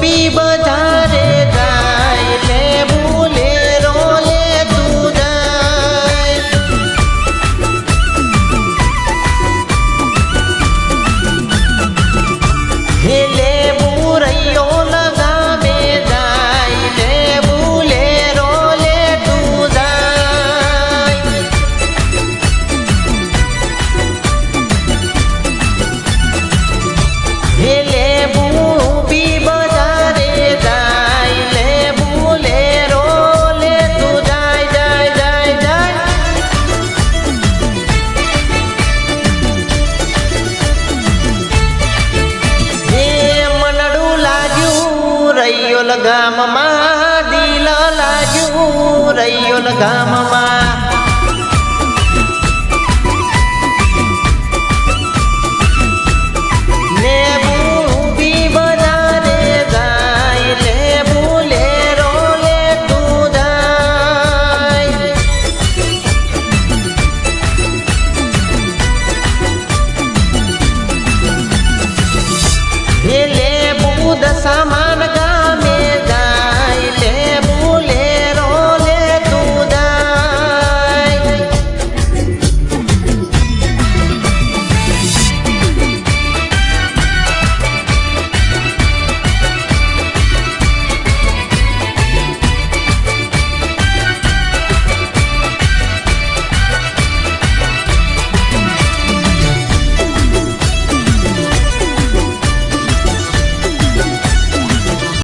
બી બજારે જાય લે બોલેરો લે તું જાય હે લે બુરૈયો લગાવે જાય લે બોલેરો લે તું જાય હે લે ગામમાં દિલ લાગ્યું રૈયોલ ગામમાં